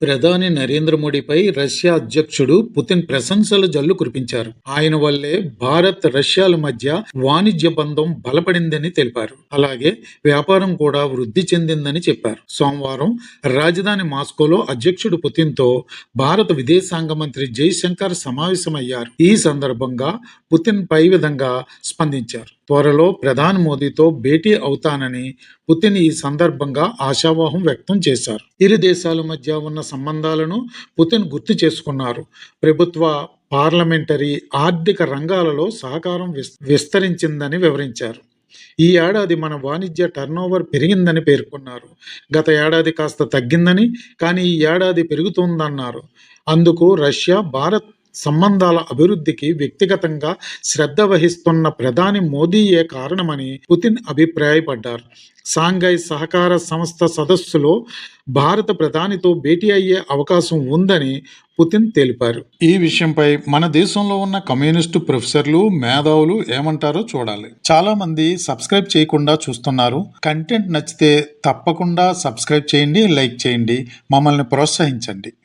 ప్రధాని నరేంద్ర మోడీపై రష్యా అధ్యక్షుడు పుతిన్ ప్రశంసల జల్లు కురిపించారు. ఆయన వల్లే భారత్, రష్యాల మధ్య వాణిజ్య బంధం బలపడిందని తెలిపారు. అలాగే వ్యాపారం కూడా వృద్ధి చెందిందని చెప్పారు. సోమవారం రాజధాని మాస్కోలో అధ్యక్షుడు పుతిన్తో భారత విదేశాంగ మంత్రి జైశంకర్ సమావేశమయ్యారు. ఈ సందర్భంగా పుతిన్ పై విధంగా స్పందించారు. త్వరలో ప్రధాని మోదీతో భేటీ అవుతానని పుతిన్ ఈ సందర్భంగా ఆశావాహం వ్యక్తం చేశారు. ఇరు దేశాల మధ్య ఉన్న సంబంధాలను పుతిన్ గుర్తు చేసుకున్నారు. ప్రభుత్వ, పార్లమెంటరీ, ఆర్థిక రంగాలలో సహకారం విస్తరించిందని వివరించారు. ఈ ఏడాది మన వాణిజ్య టర్నోవర్ పెరిగిందని పేర్కొన్నారు. గత ఏడాది కాస్త తగ్గిందని, కానీ ఈ ఏడాది పెరుగుతోందన్నారు. అందుకు రష్యా, భారత్ సంబంధాల అభివృద్ధికి వ్యక్తిగతంగా శ్రద్ధ వహిస్తున్న ప్రధాని మోదీయే కారణమని పుతిన్ అభిప్రాయపడ్డారు. షాంఘై సహకార సంస్థ సదస్సులో భారత ప్రధానితో భేటీ అయ్యే అవకాశం ఉందని పుతిన్ తెలిపారు. ఈ విషయంపై మన దేశంలో ఉన్న కమ్యూనిస్టు ప్రొఫెసర్లు, మేధావులు ఏమంటారో చూడాలి. చాలా మంది సబ్స్క్రైబ్ చేయకుండా చూస్తున్నారు. కంటెంట్ నచ్చితే తప్పకుండా సబ్స్క్రైబ్ చేయండి, లైక్ చేయండి, మమ్మల్ని ప్రోత్సహించండి.